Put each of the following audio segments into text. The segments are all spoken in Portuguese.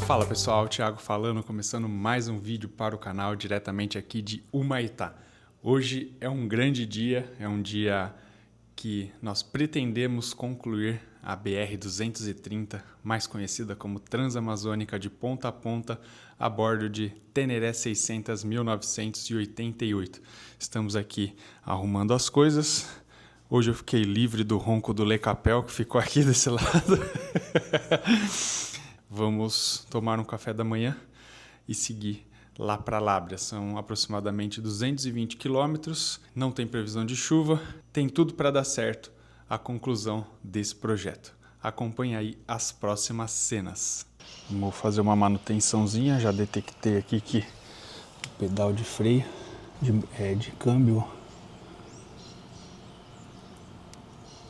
Fala pessoal, Thiago falando, começando mais um vídeo para o canal diretamente aqui de Humaitá. Hoje é um grande dia, é um dia que nós pretendemos concluir a BR-230, mais conhecida como Transamazônica de ponta a ponta, a bordo de Teneré 600 1988. Estamos aqui arrumando as coisas. Hoje eu fiquei livre do ronco do Le Capel, que ficou aqui desse lado. Vamos tomar um café da manhã e seguir lá para Lábrea. São aproximadamente 220 quilômetros, não tem previsão de chuva, tem tudo para dar certo a conclusão desse projeto. Acompanhe aí as próximas cenas. Vou fazer uma manutençãozinha, já detectei aqui que o pedal de freio, de câmbio,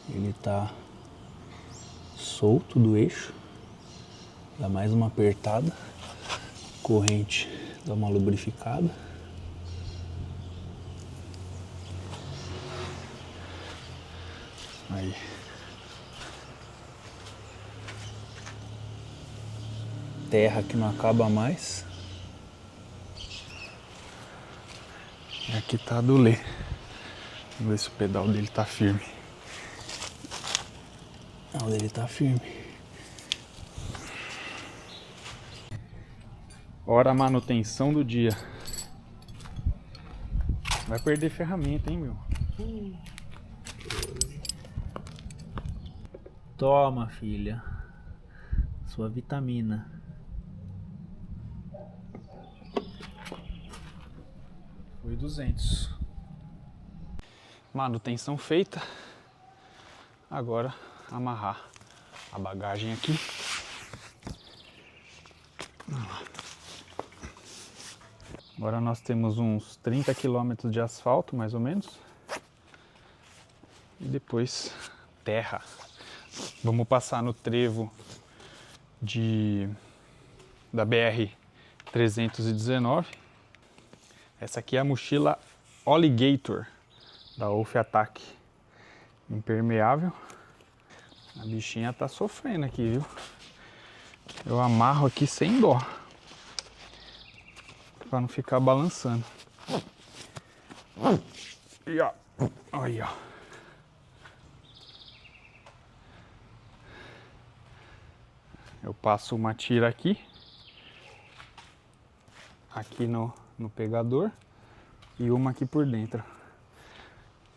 ele está solto do eixo. Dá mais uma apertada, corrente dá uma lubrificada. Aí. Terra que não acaba mais. E aqui tá a do Lê. Vamos ver se o pedal dele tá firme. O dele tá firme. Hora a manutenção do dia. Vai perder ferramenta, hein, meu? Toma, filha. Sua vitamina. Foi 200. Manutenção feita. Agora amarrar a bagagem aqui. Agora nós temos uns 30 quilômetros de asfalto, mais ou menos. E depois terra. Vamos passar no trevo da BR-319. Essa aqui é a mochila Alligator da Wolf Attack. Impermeável. A bichinha tá sofrendo aqui, viu? Eu amarro aqui sem dó, para não ficar balançando. E ó, aí ó. Eu passo uma tira aqui no pegador e uma aqui por dentro.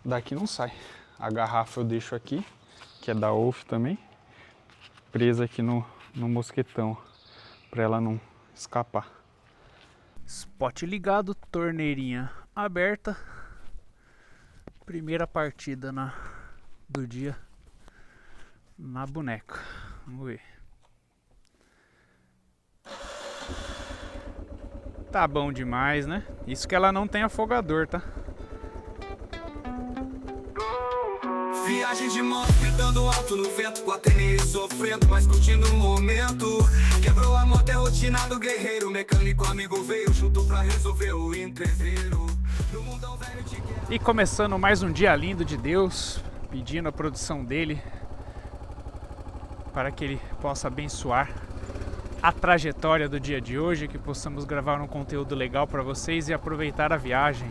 Daqui não sai. A garrafa eu deixo aqui, que é da Wolf também, presa aqui no mosquetão, para ela não escapar. Spot ligado, torneirinha aberta. Primeira partida do dia na boneca. Vamos ver. Tá bom demais, né? Isso que ela não tem afogador, tá? Viagem de moto, gritando alto no vento, com a TNI sofrendo, mas curtindo o momento. Quebrou a moto, é rotina do guerreiro. Mecânico amigo veio junto pra resolver o entreveiro. No mundão velho te quero. E começando mais um dia lindo de Deus, pedindo a produção dele para que ele possa abençoar a trajetória do dia de hoje, que possamos gravar um conteúdo legal para vocês e aproveitar a viagem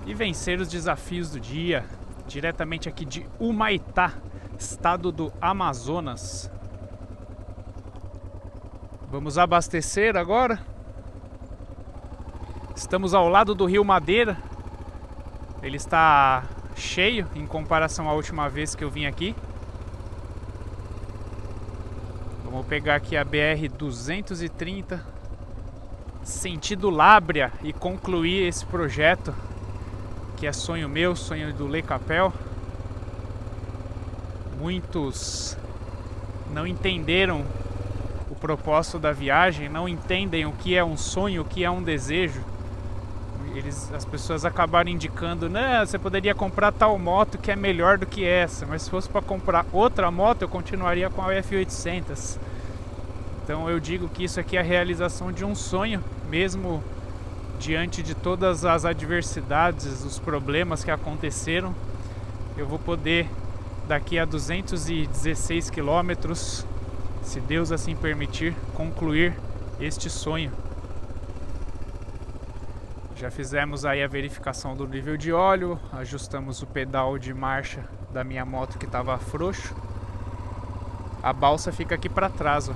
e vencer os desafios do dia. Diretamente aqui de Humaitá, estado do Amazonas. Vamos abastecer agora. Estamos ao lado do Rio Madeira. Ele está cheio em comparação à última vez que eu vim aqui. Vamos pegar aqui a BR-230, sentido Lábrea, e concluir esse projeto, que é sonho meu, sonho do Le Capel. Muitos não entenderam o propósito da viagem não entendem o que é um sonho, o que é um desejo. As pessoas acabaram indicando, não, você poderia comprar tal moto que é melhor do que essa, mas se fosse para comprar outra moto eu continuaria com a F800. Então eu digo que isso aqui é a realização de um sonho, mesmo diante de todas as adversidades, os problemas que aconteceram. Eu vou poder, daqui a 216 quilômetros, se Deus assim permitir, concluir este sonho. Já fizemos aí a verificação do nível de óleo, ajustamos o pedal de marcha da minha moto que estava frouxo. A balsa fica aqui para trás, ó.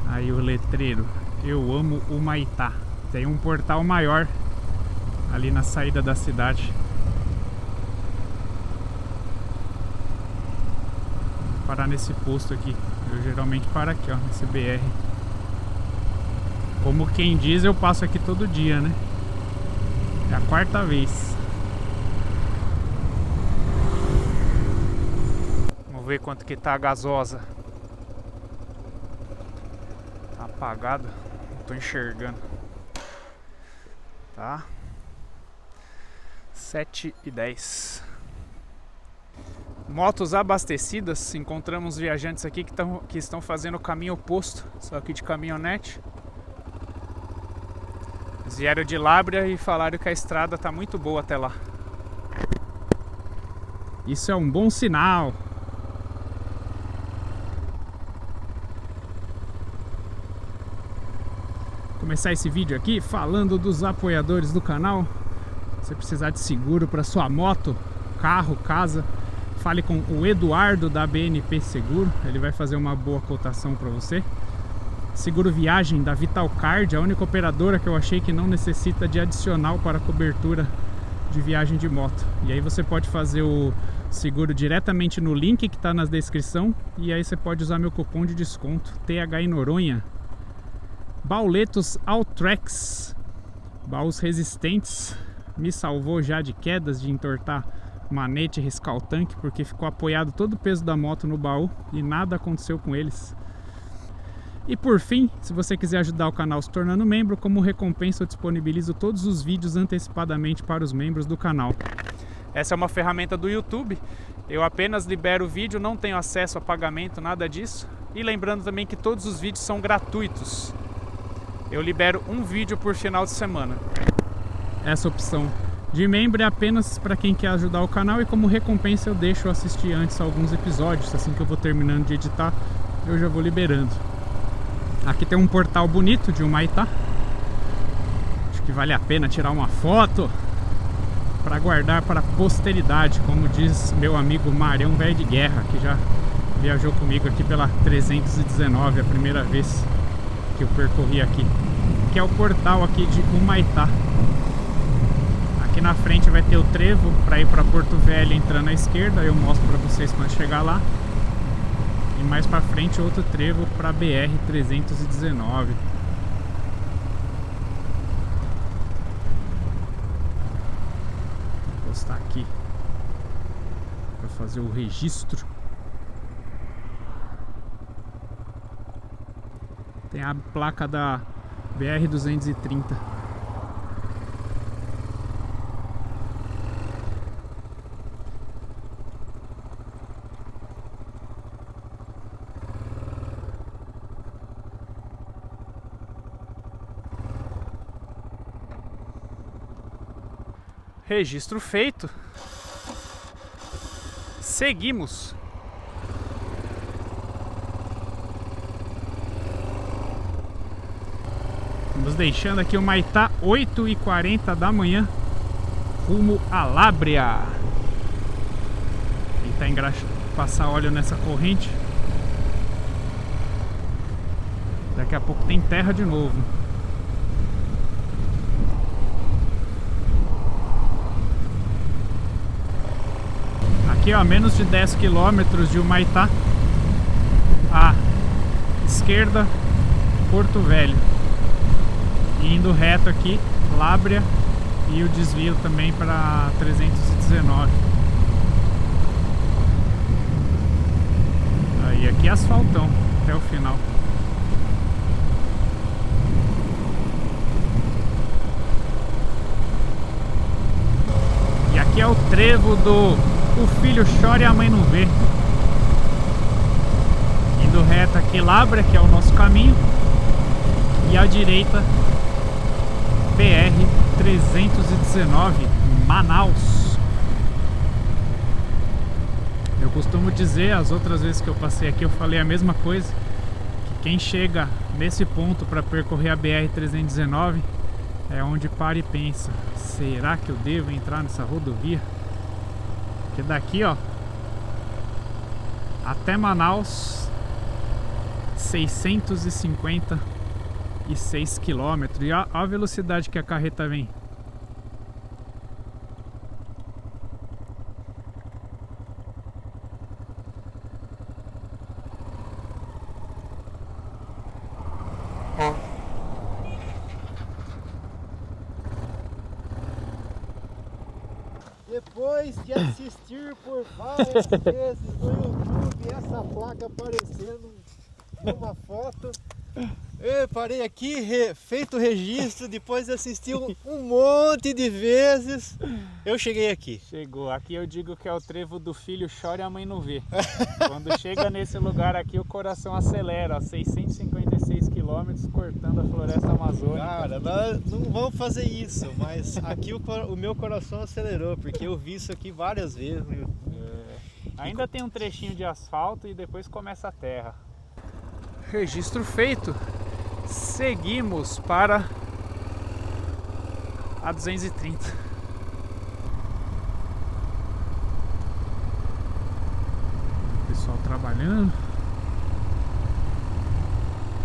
Aí o letreiro, eu amo Humaitá. Tem um portal maior ali na saída da cidade. Vou parar nesse posto aqui. Eu geralmente paro aqui, ó, nesse BR. Como quem diz, eu passo aqui todo dia, né? É a quarta vez. Vamos ver quanto que tá a gasosa. Tá apagado, não tô enxergando. Tá 7:10. Motos abastecidas. Encontramos viajantes aqui que estão fazendo o caminho oposto, só que de caminhonete. Eles vieram de Lábrea e falaram que a estrada tá muito boa até lá. Isso é um bom sinal. Vou começar esse vídeo aqui falando dos apoiadores do canal. Se você precisar de seguro para sua moto, carro, casa, fale com o Eduardo da BNP Seguro. Ele vai fazer uma boa cotação para você. Seguro viagem da Vitalcard, a única operadora que eu achei que não necessita de adicional para cobertura de viagem de moto. E aí você pode fazer o seguro diretamente no link que está na descrição. E aí você pode usar meu cupom de desconto, THI Noronha. Bauletos Altrex, baús resistentes. Me salvou já de quedas, de entortar manete, riscar o tanque, porque ficou apoiado todo o peso da moto no baú e nada aconteceu com eles. E por fim, se você quiser ajudar o canal se tornando membro, como recompensa eu disponibilizo todos os vídeos antecipadamente para os membros do canal. Essa é uma ferramenta do YouTube, eu apenas libero o vídeo, não tenho acesso a pagamento, nada disso. E lembrando também que todos os vídeos são gratuitos. Eu libero um vídeo por final de semana. Essa opção de membro é apenas para quem quer ajudar o canal e como recompensa eu deixo assistir antes alguns episódios. Assim que eu vou terminando de editar, eu já vou liberando. Aqui tem um portal bonito de Humaitá. Acho que vale a pena tirar uma foto para guardar para a posteridade, como diz meu amigo Marião Velho de Guerra, que já viajou comigo aqui pela 319, a primeira vez que eu percorri aqui. Que é o portal aqui de Humaitá. Aqui na frente vai ter o trevo para ir para Porto Velho entrando à esquerda. Eu mostro para vocês quando chegar lá. E mais para frente outro trevo para BR 319. Vou postar aqui para fazer o registro. Tem a placa da BR 230. Registro feito. Seguimos. Estamos deixando aqui o Humaitá 8h40 da manhã, rumo a Lábrea. Tentar passar óleo nessa corrente. Daqui a pouco tem terra de novo. Aqui, ó, menos de 10 quilômetros de Humaitá, à esquerda, Porto Velho. E indo reto aqui, Lábrea, e o desvio também para 319. aqui é asfaltão até o final. E aqui é o trevo do O Filho Chora e a Mãe Não Vê. Indo reto aqui, Labra, que é o nosso caminho. E à direita, BR-319, Manaus. Eu costumo dizer, as outras vezes que eu passei aqui eu falei a mesma coisa, que quem chega nesse ponto para percorrer a BR-319 é onde para e pensa: será que eu devo entrar nessa rodovia? Porque daqui, ó, até Manaus, 656 km. E olha a velocidade que a carreta vem. Depois de assistir por várias vezes no YouTube essa placa aparecendo numa foto, eu parei aqui, feito o registro, depois de assistir um monte de vezes, eu cheguei aqui. Chegou. Aqui eu digo que é o trevo do Filho Chora e a Mãe Não Vê. Quando chega nesse lugar aqui, o coração acelera, ó, 656 km cortando a floresta amazônica. Cara, nós não vamos fazer isso, mas aqui o meu coração acelerou, porque eu vi isso aqui várias vezes. Ainda tem um trechinho de asfalto e depois começa a terra. Registro feito. Seguimos para a 230. O pessoal trabalhando.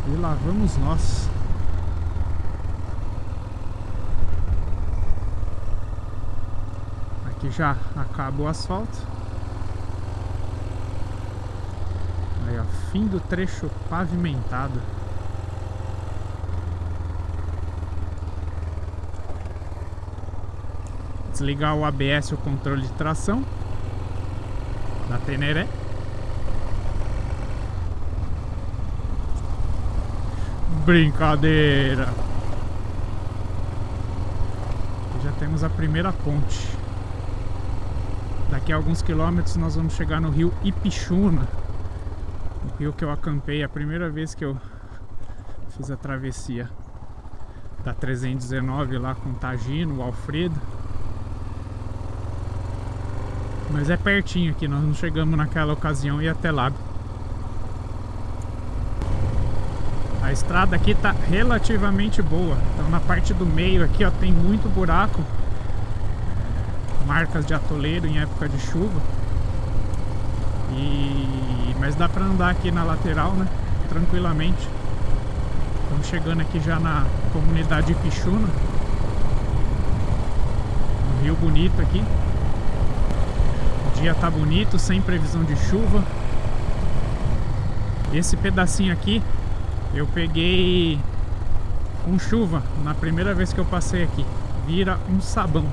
E lá vamos nós. Aqui já acaba o asfalto. Aí, ó, fim do trecho pavimentado. Desligar o ABS, o controle de tração da Teneré. Brincadeira! Já temos a primeira ponte. Daqui a alguns quilômetros nós vamos chegar no rio Ipixuna, o rio que eu acampei a primeira vez que eu fiz a travessia da 319 lá com o Tagino, o Alfredo. Mas é pertinho aqui, nós não chegamos naquela ocasião e até lá. A estrada aqui tá relativamente boa. Então na parte do meio aqui, ó, tem muito buraco. Marcas de atoleiro em época de chuva. Mas dá pra andar aqui na lateral, né? Tranquilamente. Estamos chegando aqui já na comunidade Ipixuna. Um rio bonito aqui. O dia tá bonito, sem previsão de chuva. Esse pedacinho aqui eu peguei com chuva na primeira vez que eu passei aqui. Vira um sabão.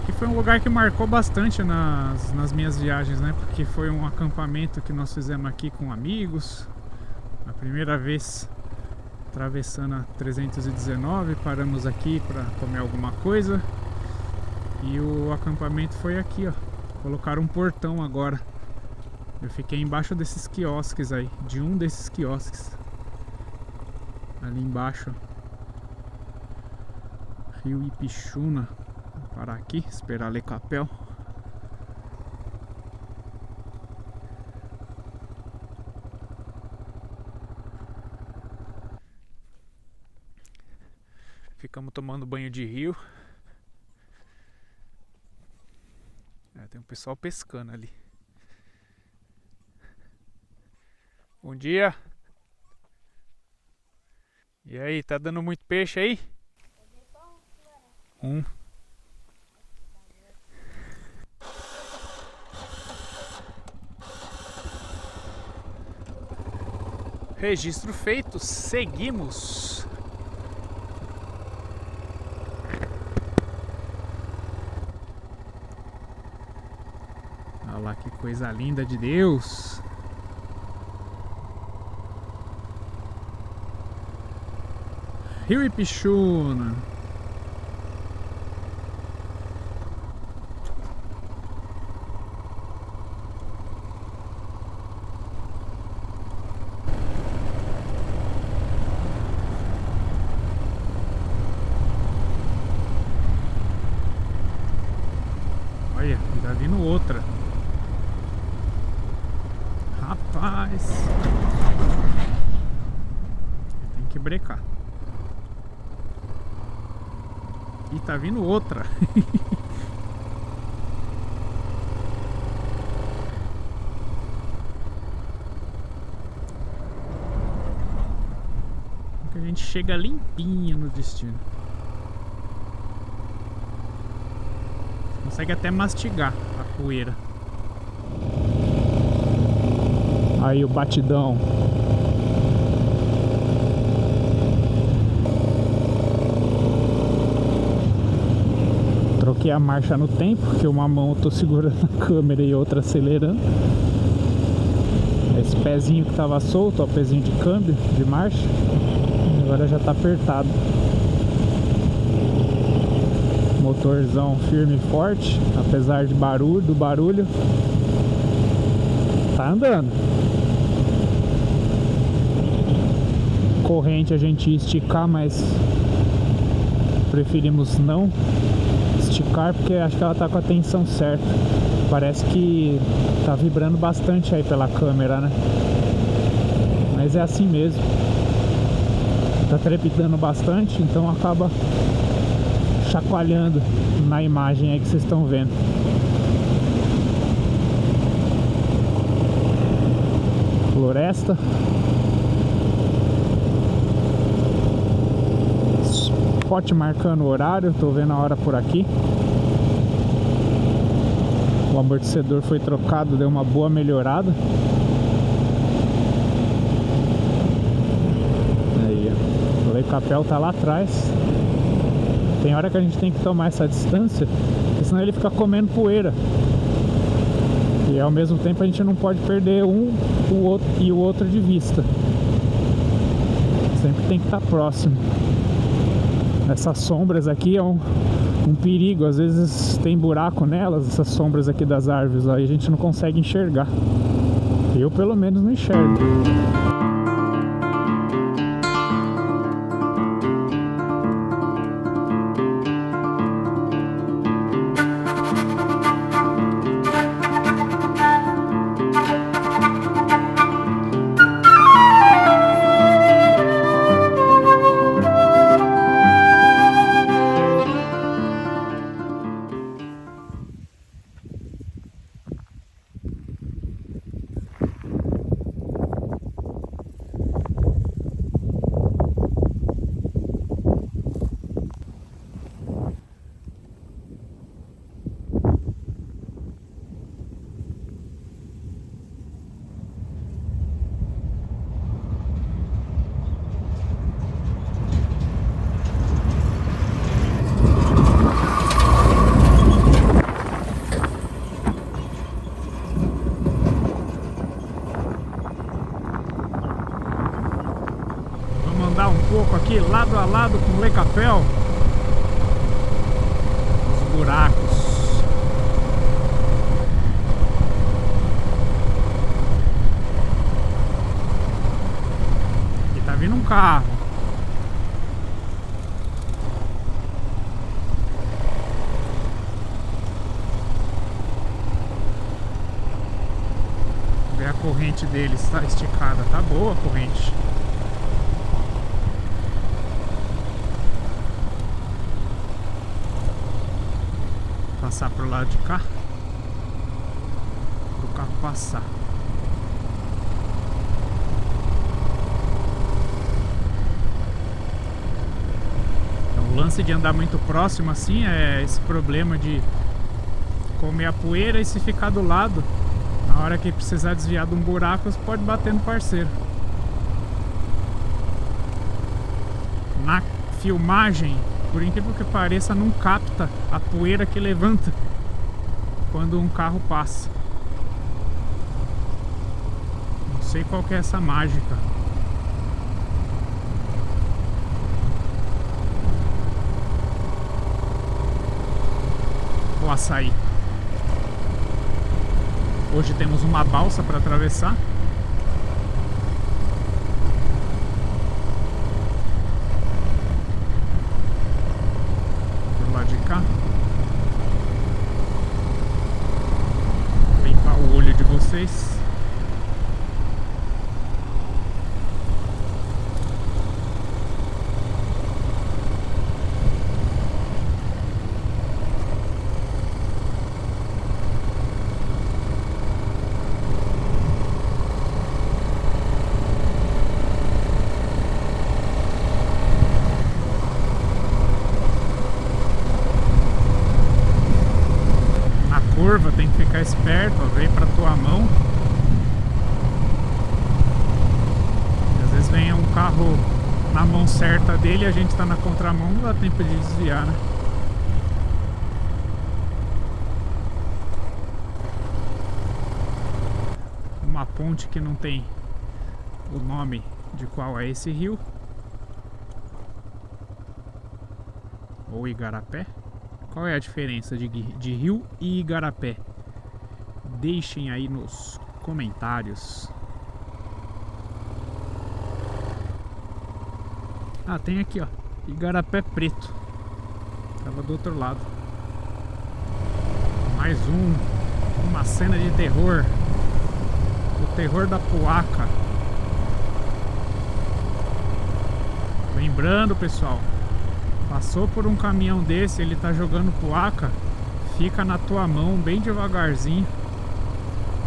Aqui foi um lugar que marcou bastante nas minhas viagens, né? Porque foi um acampamento que nós fizemos aqui com amigos. A primeira vez atravessando a 319, paramos aqui para comer alguma coisa. E o acampamento foi aqui, ó. Colocaram um portão agora. Eu fiquei embaixo desses quiosques aí, de um desses quiosques. Ali embaixo, ó. Rio Ipixuna. Vou parar aqui, esperar ler capel. Ficamos tomando banho de rio. Tem um pessoal pescando ali. Bom dia. E aí, tá dando muito peixe aí? Um. Registro feito, seguimos. Olha lá que coisa linda de Deus. Rio Ipixuna. Olha, tá vindo outra. Rapaz, tem que brecar. E tá vindo outra. A gente chega limpinho no destino. Consegue até mastigar a poeira. Aí o batidão. Troquei a marcha no tempo, porque uma mão eu tô segurando a câmera e outra acelerando. Esse pezinho que tava solto, ó, pezinho de câmbio, de marcha, agora já tá apertado. Motorzão firme e forte, apesar do barulho, tá andando. Corrente a gente ia esticar, mas preferimos não esticar porque acho que ela tá com a tensão certa. Parece que tá vibrando bastante aí pela câmera, né? Mas é assim mesmo. Tá trepidando bastante, então acaba chacoalhando na imagem aí que vocês estão vendo. Floresta. Spot marcando o horário, tô vendo a hora por aqui. O amortecedor foi trocado, deu uma boa melhorada. Aí, ó. O Leicapel tá lá atrás. Tem hora que a gente tem que tomar essa distância, porque senão ele fica comendo poeira. E ao mesmo tempo a gente não pode perder o outro de vista. Sempre tem que estar próximo. Essas sombras aqui é um perigo, às vezes tem buraco nelas, essas sombras aqui das árvores, aí a gente não consegue enxergar. Eu pelo menos não enxergo. Pouco aqui lado a lado com o Leicapel, os buracos. Aqui tá vindo um carro. Ver a corrente deles, está esticada, tá boa a corrente. Passar pro lado de cá, pro carro passar. Então, o lance de andar muito próximo assim é esse problema de comer a poeira e se ficar do lado, na hora que precisar desviar de um buraco, você pode bater no parceiro. Na filmagem, por incrível que pareça, não capta a poeira que levanta quando um carro passa. Não sei qual que é essa mágica. o açaí. Hoje temos uma balsa para atravessar. Do lado de cá. Limpar o olho de vocês. Curva, tem que ficar esperto, ó, vem pra tua mão. E às vezes vem um carro na mão certa dele e a gente tá na contramão, não dá tempo de desviar, né? Uma ponte que não tem o nome de qual é esse rio. Ou Igarapé. Qual é a diferença de rio e igarapé? Deixem aí nos comentários. Ah, tem aqui, ó, Igarapé Preto. Tava do outro lado. Mais uma cena de terror. O terror da Puaca. Lembrando, pessoal, passou por um caminhão desse, ele tá jogando Puaca, fica na tua mão bem devagarzinho,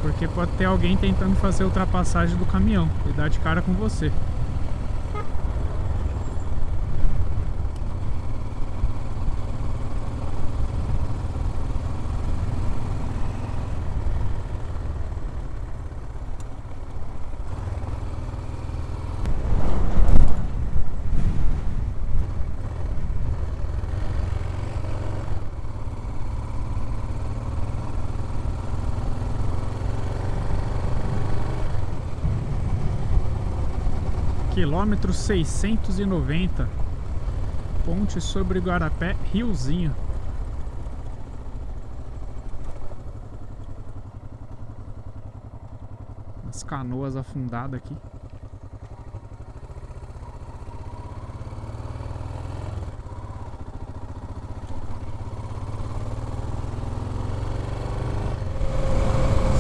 porque pode ter alguém tentando fazer a ultrapassagem do caminhão e dar de cara com você. Quilômetro 690, ponte sobre o Igarapé, riozinho. As canoas afundadas aqui.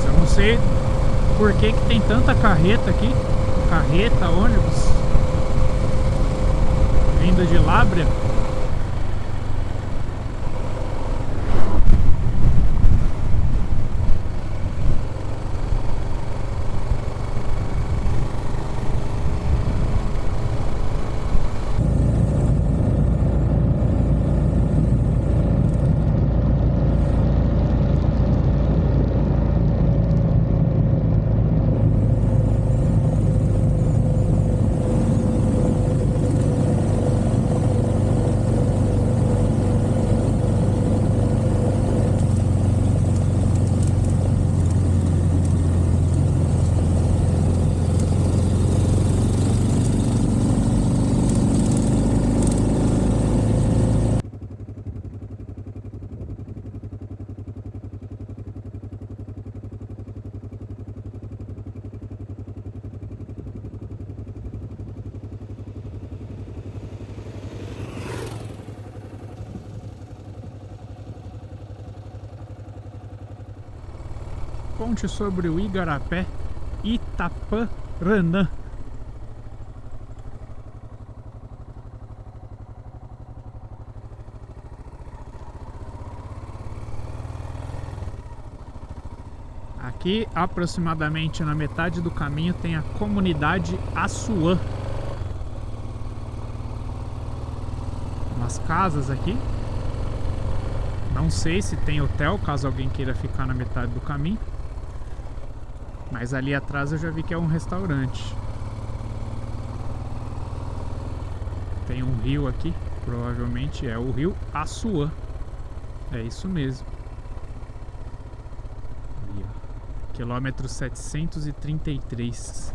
Eu não sei por que tem tanta carreta aqui. Carreta, ônibus vindo de Lábrea. Ponte sobre o Igarapé, Itaparanã. Aqui, aproximadamente na metade do caminho, tem a comunidade Assuã. Umas casas aqui. Não sei se tem hotel, caso alguém queira ficar na metade do caminho. Mas ali atrás eu já vi que é um restaurante. Tem um rio aqui, provavelmente é o rio Assuã. É isso mesmo. Ali, ó. Quilômetro 733.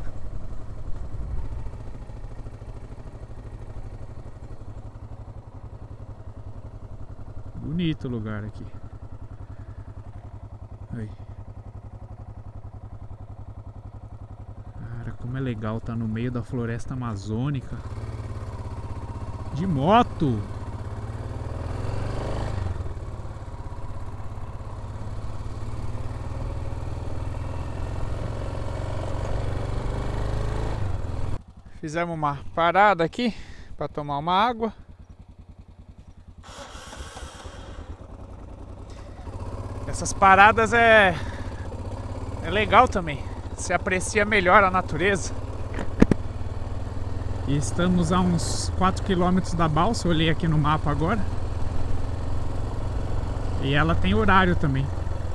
Bonito o lugar aqui. Aí. Cara, como é legal estar no meio da floresta amazônica. De moto! Fizemos uma parada aqui para tomar uma água. Essas paradas é legal também. Se aprecia melhor a natureza. E estamos a uns 4 km da balsa. Olhei aqui no mapa agora. E ela tem horário também.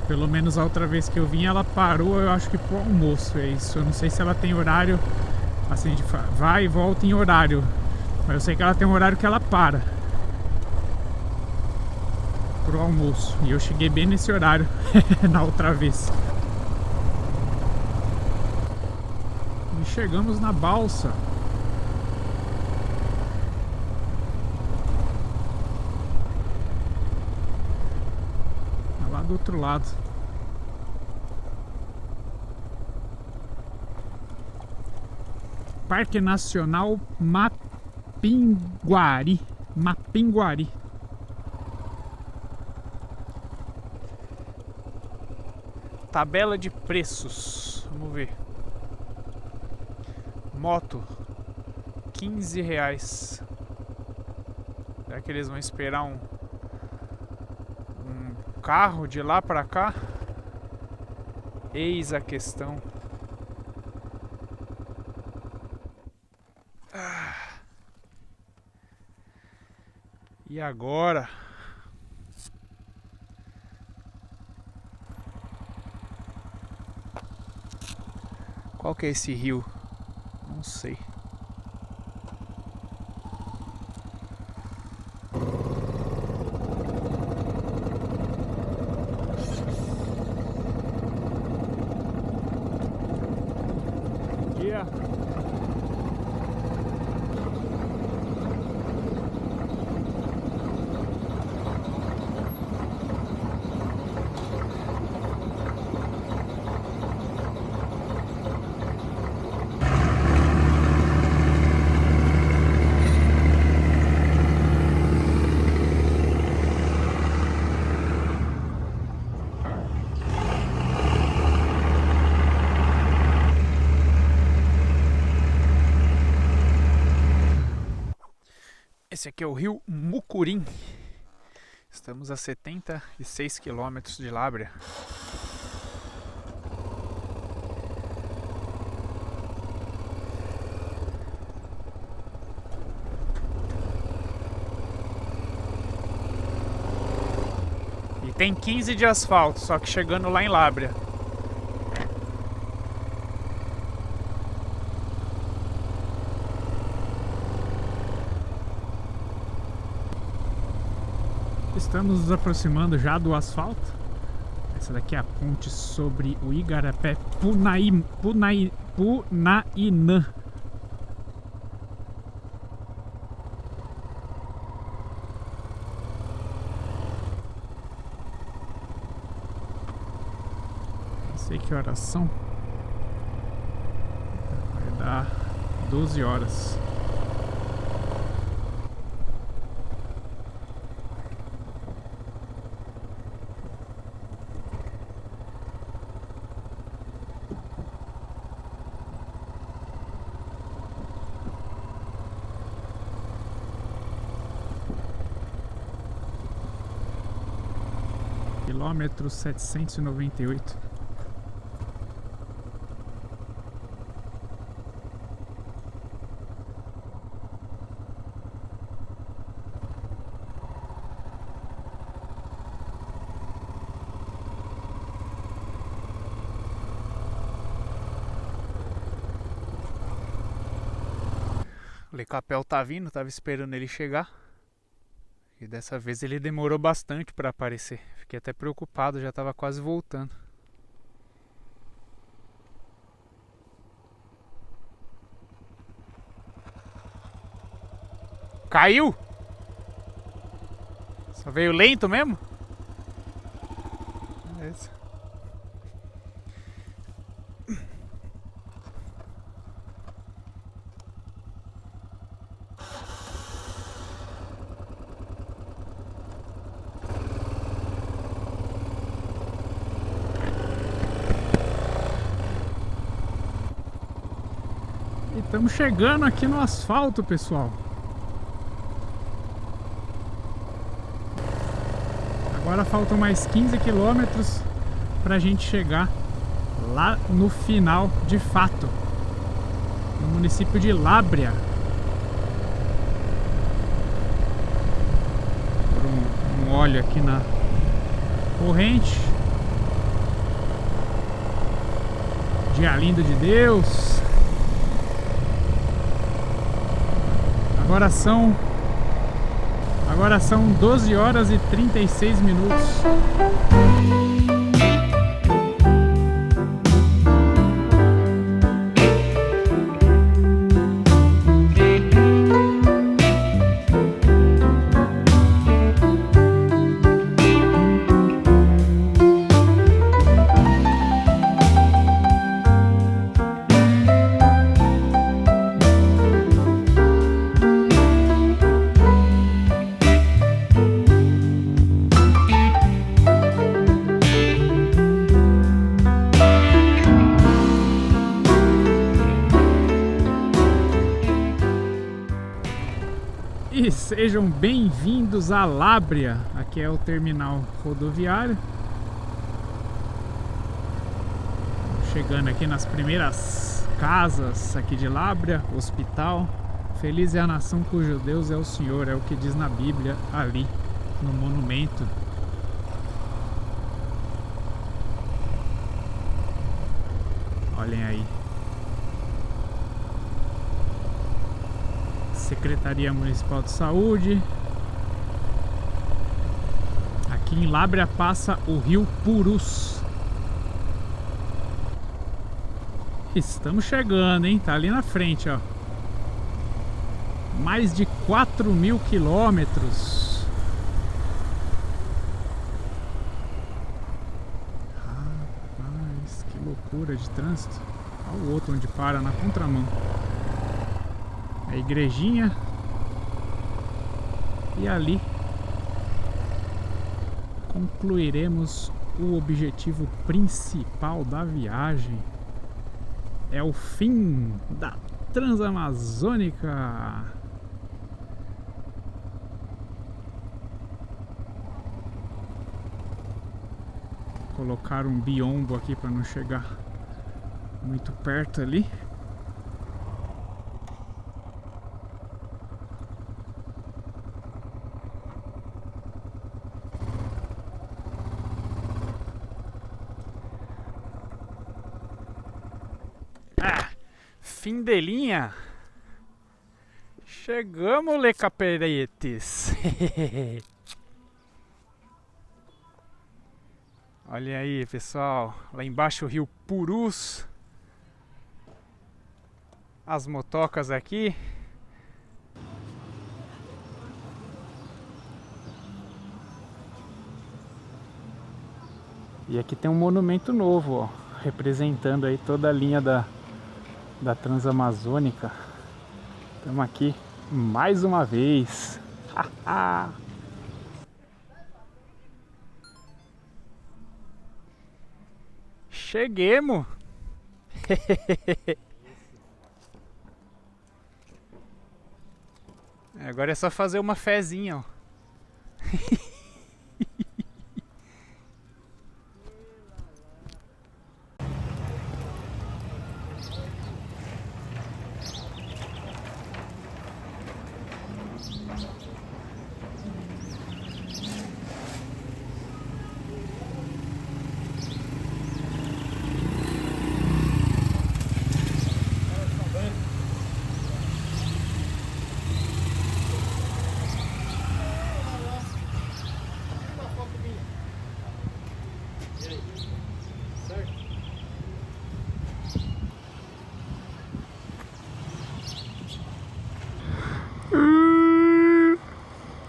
Pelo menos a outra vez que eu vim ela parou, eu acho que pro almoço. É isso. Eu não sei se ela tem horário assim, de vai e volta em horário. Mas eu sei que ela tem um horário que ela para pro almoço. E eu cheguei bem nesse horário na outra vez. E chegamos na balsa. Lá do outro lado. Parque Nacional Mapinguari. Mapinguari. Tabela de preços. Vamos ver. Moto R$15. Será que eles vão esperar um carro de lá pra cá? Eis a questão. E agora? Qual que é esse rio? Não sei. Bom dia. Esse aqui é o rio Mucurim. Estamos a 76 quilômetros de Lábrea. E tem 15 de asfalto, só que chegando lá em Lábrea. Estamos nos aproximando já do asfalto. Essa daqui é a ponte sobre o Igarapé Punainã. Não sei que horas são. Vai dar 12 horas. Quilômetro 798. O Lecapel tá vindo, tava esperando ele chegar. E dessa vez ele demorou bastante para aparecer. Fiquei até preocupado, já estava quase voltando. Caiu? Só veio lento mesmo? Beleza. E estamos chegando aqui no asfalto, pessoal. Agora faltam mais 15 quilômetros para a gente chegar lá no final, de fato, no município de Lábrea. Por um óleo aqui na corrente. Dia lindo de Deus. Agora são 12 horas e 36 minutos. E sejam bem-vindos a Lábrea. Aqui é o terminal rodoviário. Chegando aqui nas primeiras casas aqui de Lábrea, hospital. Feliz é a nação cujo Deus é o Senhor, é o que diz na Bíblia ali no monumento. Olhem aí. Secretaria Municipal de Saúde. Aqui em Lábrea passa o rio Purus. Estamos chegando, hein? Tá ali na frente, ó. Mais de 4.000 quilômetros. Rapaz, que loucura de trânsito. Olha o outro onde para na contramão. A igrejinha. E ali concluiremos o objetivo principal da viagem. É o fim da Transamazônica. Colocar um biombo aqui para não chegar muito perto ali. Fim de linha. Chegamos, Lecaperetes. Olha aí, pessoal. Lá embaixo o rio Purus. As motocas aqui. E aqui tem um monumento novo, ó, representando aí toda a linha da Transamazônica. Estamos aqui mais uma vez. Cheguemos. Agora é só fazer uma fezinha, ó.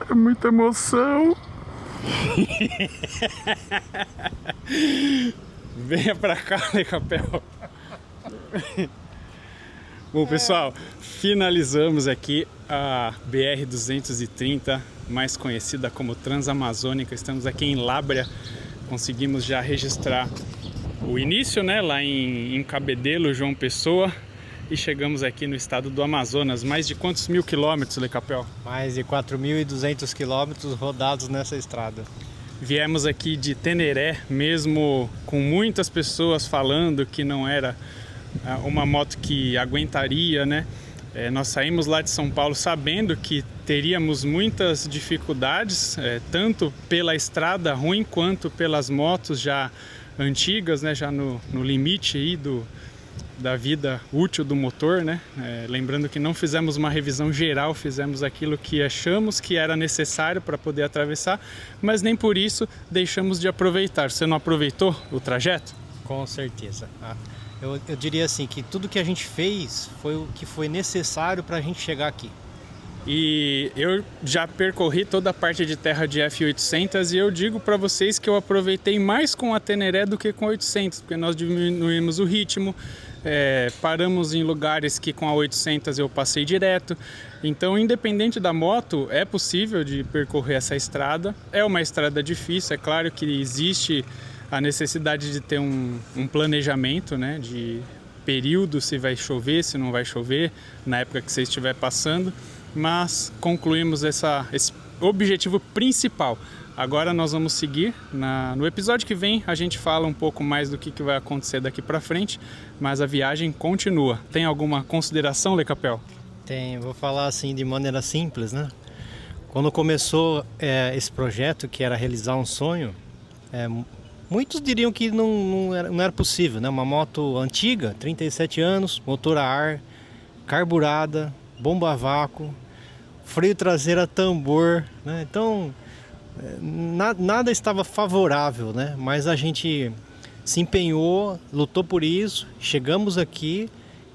É muita emoção. Venha pra cá, Lecapel. Bom, pessoal, finalizamos aqui a BR-230, mais conhecida como Transamazônica. Estamos aqui em Lábrea. Conseguimos já registrar o início, né, lá em Cabedelo, João Pessoa. e chegamos aqui no estado do Amazonas. Mais de quantos mil quilômetros, Lecapel? Mais de 4.200 quilômetros rodados nessa estrada. Viemos aqui de Teneré, mesmo com muitas pessoas falando que não era uma moto que aguentaria, né? Nós saímos lá de São Paulo sabendo que teríamos muitas dificuldades, tanto pela estrada ruim quanto pelas motos já antigas, né? Já no limite aí da vida útil do motor, né? Lembrando que não fizemos uma revisão geral, fizemos aquilo que achamos que era necessário para poder atravessar, mas nem por isso deixamos de aproveitar. Você não aproveitou o trajeto? Com certeza. Eu diria assim, que tudo que a gente fez foi o que foi necessário para a gente chegar aqui. E eu já percorri toda a parte de terra de F800 e eu digo para vocês que eu aproveitei mais com a Teneré do que com a 800, porque nós diminuímos o ritmo, paramos em lugares que com a 800 eu passei direto. Então, independente da moto, é possível de percorrer essa estrada. É uma estrada difícil, é claro que existe a necessidade de ter um planejamento, né, de período, se vai chover, se não vai chover, na época que você estiver passando, mas concluímos esse objetivo principal. Agora nós vamos seguir, no episódio que vem a gente fala um pouco mais do que vai acontecer daqui para frente, mas a viagem continua. Tem alguma consideração, Lecapel? Tem, vou falar assim de maneira simples, né? Quando começou esse projeto, que era realizar um sonho, muitos diriam que não era possível, né? Uma moto antiga, 37 anos, motor a ar, carburada, bomba a vácuo, freio traseiro a tambor, né? Então, nada estava favorável, né? Mas a gente se empenhou, lutou por isso, chegamos aqui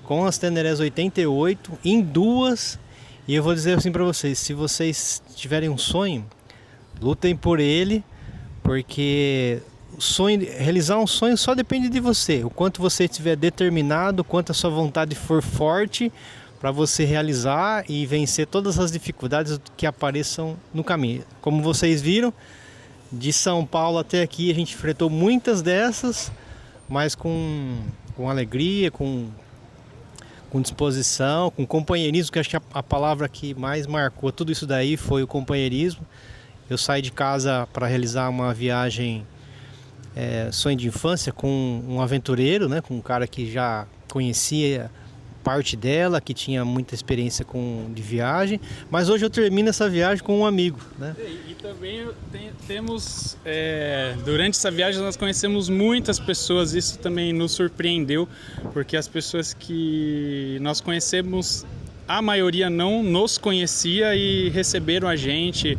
com as Tenerés 88, em duas, e eu vou dizer assim para vocês, se vocês tiverem um sonho, lutem por ele, porque realizar um sonho só depende de você. O quanto você estiver determinado, o quanto a sua vontade for forte para você realizar e vencer todas as dificuldades que apareçam no caminho. Como vocês viram, de São Paulo até aqui a gente enfrentou muitas dessas, mas com alegria, com disposição, com companheirismo, que acho que a palavra que mais marcou tudo isso daí foi o companheirismo. Eu saí de casa para realizar uma viagem sonho de infância com um aventureiro, né? Com um cara que já conhecia parte dela, que tinha muita experiência de viagem, mas hoje eu termino essa viagem com um amigo, né? E também temos, durante essa viagem nós conhecemos muitas pessoas, isso também nos surpreendeu, porque as pessoas que nós conhecemos, a maioria não nos conhecia e receberam a gente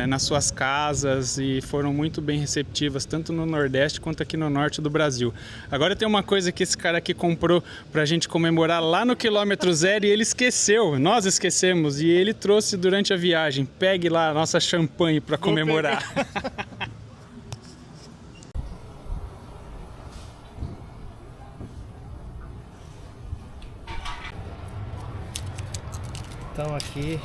nas suas casas e foram muito bem receptivas, tanto no Nordeste quanto aqui no Norte do Brasil. Agora tem uma coisa que esse cara aqui comprou pra gente comemorar lá no quilômetro zero e ele esqueceu, nós esquecemos, e ele trouxe durante a viagem. Pegue lá a nossa champanhe para comemorar. Então aqui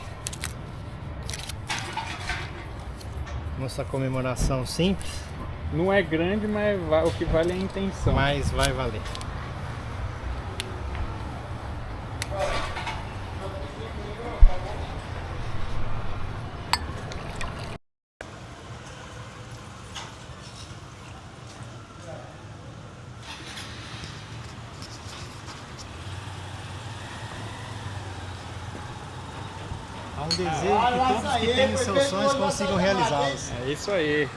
nossa comemoração simples, Não é grande, mas o que vale é a intenção. mas vai valer. Há um desejo que todos que têm os seus sonhos consigam realizá-los. É isso aí.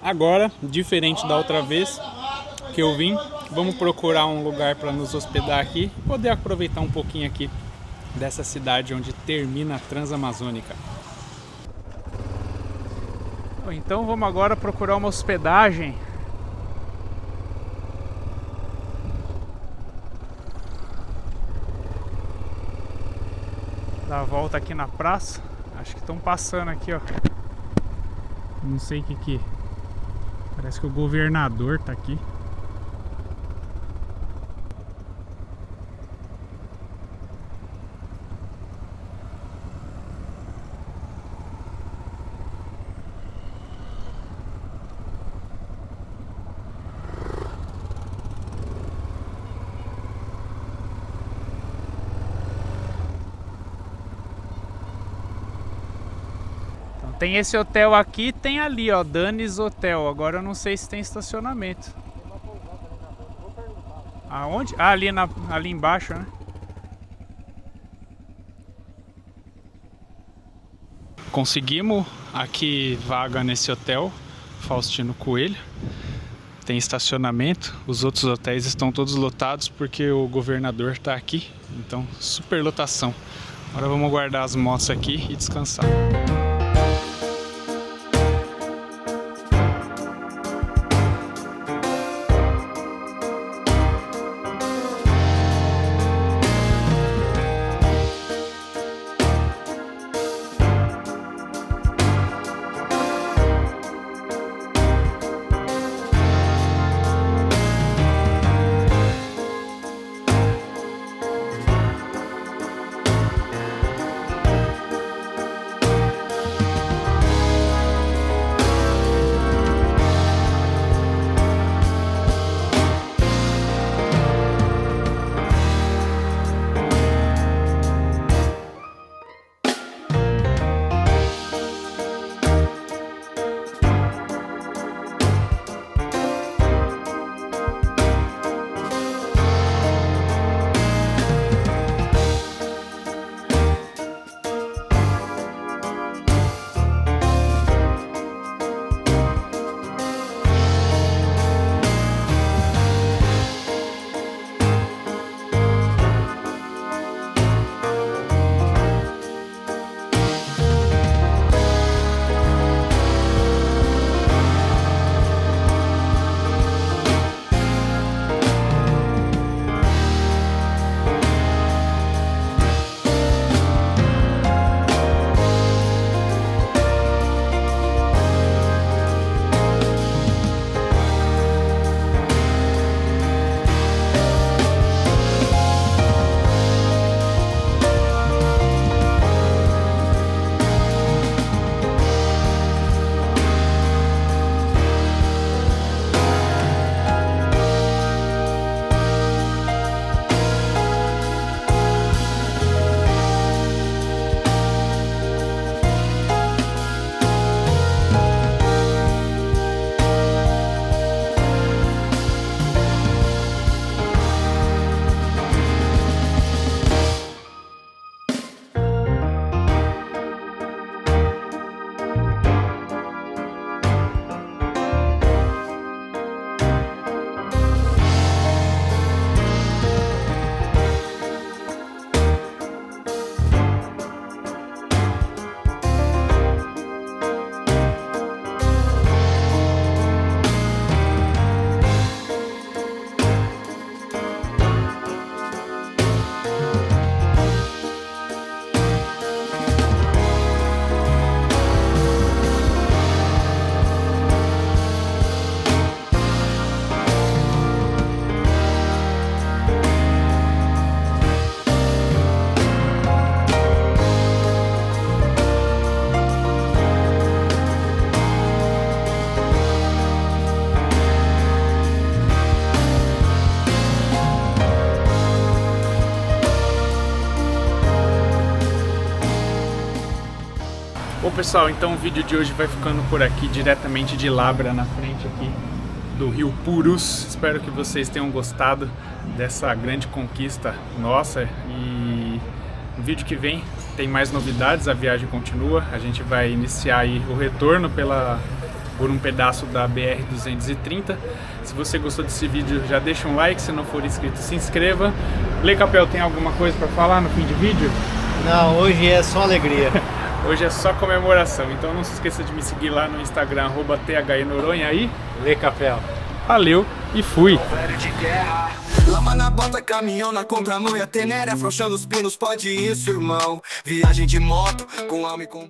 Agora, diferente da outra vez que eu vim, vamos procurar um lugar para nos hospedar aqui e poder aproveitar um pouquinho aqui dessa cidade onde termina a Transamazônica. Então vamos agora procurar uma hospedagem. Dar a volta aqui na praça. Acho que estão passando aqui, ó. Não sei o que. Parece que o governador tá aqui. Tem esse hotel aqui, tem ali, ó, Danis Hotel. Agora eu não sei se tem estacionamento. Aonde? Ah, ali embaixo, né? Conseguimos aqui vaga nesse hotel, Faustino Coelho. Tem estacionamento. Os outros hotéis estão todos lotados porque o governador está aqui. Então, super lotação. Agora vamos guardar as motos aqui e descansar. Bom pessoal, então o vídeo de hoje vai ficando por aqui, diretamente de Labra, na frente aqui do Rio Purus. Espero que vocês tenham gostado dessa grande conquista nossa, e no vídeo que vem tem mais novidades, a viagem continua. A gente vai iniciar aí o retorno por um pedaço da BR-230. Se você gostou desse vídeo, já deixa um like, se não for inscrito, se inscreva. Lê Capel, tem alguma coisa para falar no fim de vídeo? Não, hoje é só alegria. Hoje é só comemoração, então não se esqueça de me seguir lá no Instagram, @THNoronha aí. Lê Capel. Valeu e fui! Lama na bota, caminhão na contramão e a tenéria afrouxando os pinos, pode isso, irmão. Viagem de moto, com alma e com...